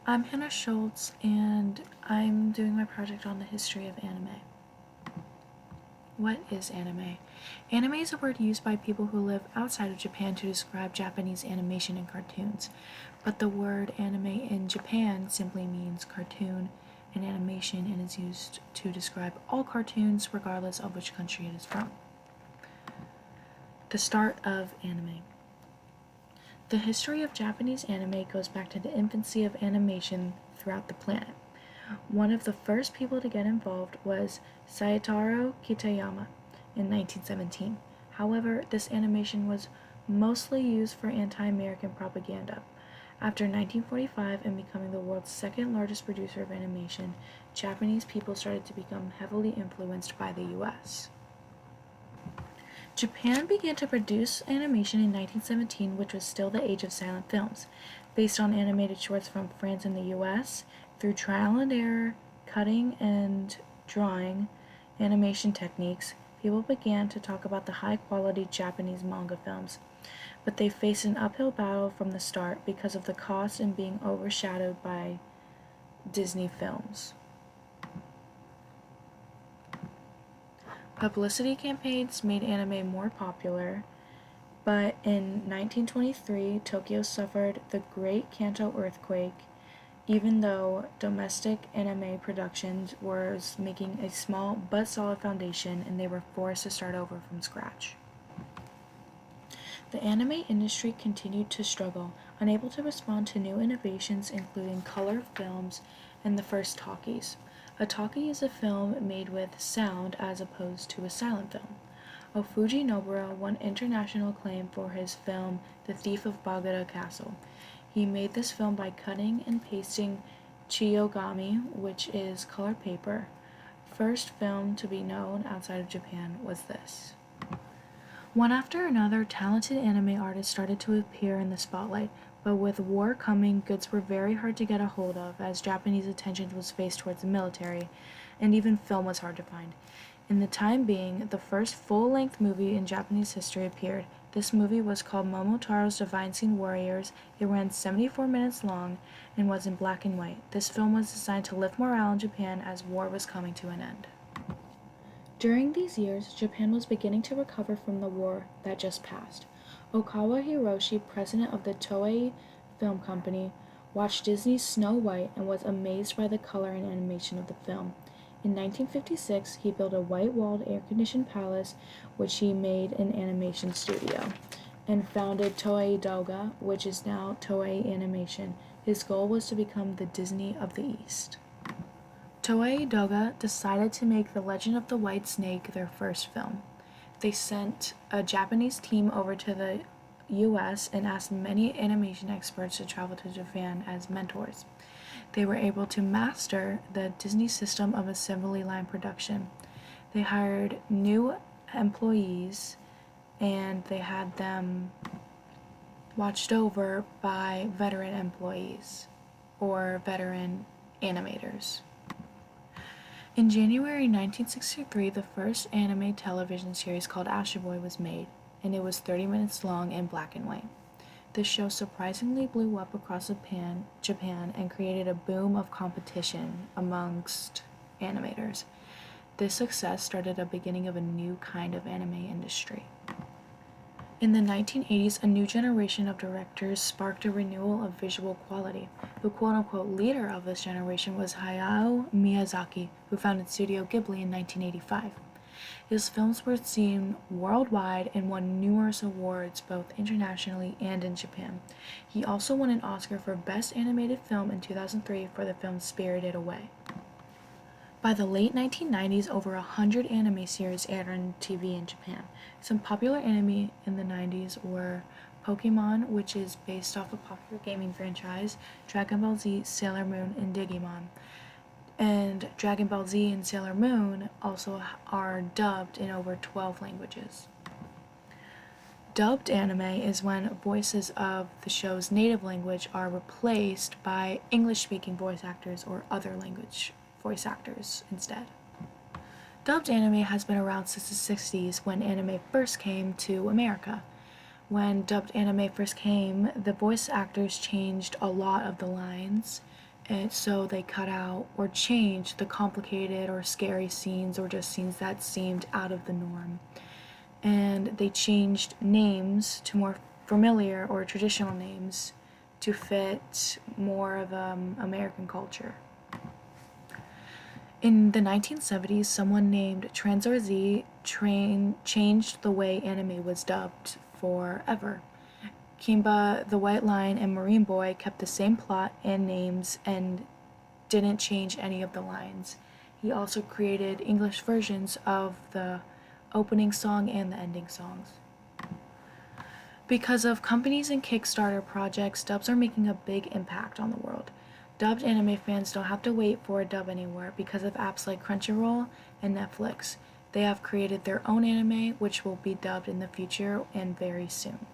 I'm Hannah Schultz, and I'm doing my project on the history of anime. What is anime? Anime is a word used by people who live outside of Japan to describe Japanese animation and cartoons, but the word anime in Japan simply means cartoon and animation and is used to describe all cartoons regardless of which country it is from. The start of anime. The history of Japanese anime goes back to the infancy of animation throughout the planet. One of the first people to get involved was Saitaro Kitayama in 1917. However, this animation was mostly used for anti-American propaganda. After 1945 and becoming the world's second largest producer of animation, Japanese people started to become heavily influenced by the US. Japan began to produce animation in 1917, which was still the age of silent films. Based on animated shorts from France and the US, through trial and error, cutting and drawing animation techniques, people began to talk about the high-quality Japanese manga films. But they faced an uphill battle from the start because of the cost and being overshadowed by Disney films. Publicity campaigns made anime more popular, but in 1923, Tokyo suffered the Great Kanto earthquake, even though domestic anime productions was making a small but solid foundation and they were forced to start over from scratch. The anime industry continued to struggle, unable to respond to new innovations including color films and the first talkies. A talkie is a film made with sound as opposed to a silent film. Ofuji Nobura won international acclaim for his film The Thief of Bagada Castle. He made this film by cutting and pasting chiyogami, which is colored paper. First film to be known outside of Japan was this. One after another, talented anime artists started to appear in the spotlight, but with war coming, goods were very hard to get a hold of as Japanese attention was faced towards the military, and even film was hard to find. In the time being, the first full-length movie in Japanese history appeared. This movie was called Momotaro's Divine Scene Warriors. It ran 74 minutes long and was in black and white. This film was designed to lift morale in Japan as war was coming to an end. During these years, Japan was beginning to recover from the war that just passed. Okawa Hiroshi, president of the Toei Film Company, watched Disney's Snow White and was amazed by the color and animation of the film. In 1956, he built a white-walled, air-conditioned palace, which he made an animation studio, and founded Toei Doga, which is now Toei Animation. His goal was to become the Disney of the East. Toei Doga decided to make The Legend of the White Snake their first film. They sent a Japanese team over to the US and asked many animation experts to travel to Japan as mentors. They were able to master the Disney system of assembly line production. They hired new employees and they had them watched over by veteran employees or veteran animators. In January 1963, the first anime television series called Astro Boy was made, and it was 30 minutes long in black and white. This show surprisingly blew up across Japan and created a boom of competition amongst animators. This success started a beginning of a new kind of anime industry. In the 1980s, a new generation of directors sparked a renewal of visual quality. The quote-unquote leader of this generation was Hayao Miyazaki, who founded Studio Ghibli in 1985. His films were seen worldwide and won numerous awards both internationally and in Japan. He also won an Oscar for Best Animated Film in 2003 for the film Spirited Away. By the late 1990s, over 100 anime series aired on TV in Japan. Some popular anime in the 90s were Pokemon, which is based off a popular gaming franchise, Dragon Ball Z, Sailor Moon, and Digimon. And Dragon Ball Z and Sailor Moon also are dubbed in over 12 languages. Dubbed anime is when voices of the show's native language are replaced by English-speaking voice actors or other language voice actors instead. Dubbed anime has been around since the 60s when anime first came to America. When dubbed anime first came, the voice actors changed a lot of the lines And so they cut out or changed the complicated or scary scenes or just scenes that seemed out of the norm. And they changed names to more familiar or traditional names to fit more of American culture. In the 1970s, someone named Transor Z changed the way anime was dubbed forever. Kimba, the White Line, and Marine Boy kept the same plot and names and didn't change any of the lines. He also created English versions of the opening song and the ending songs. Because of companies and Kickstarter projects, dubs are making a big impact on the world. Dubbed anime fans don't have to wait for a dub anymore because of apps like Crunchyroll and Netflix. They have created their own anime, which will be dubbed in the future and very soon.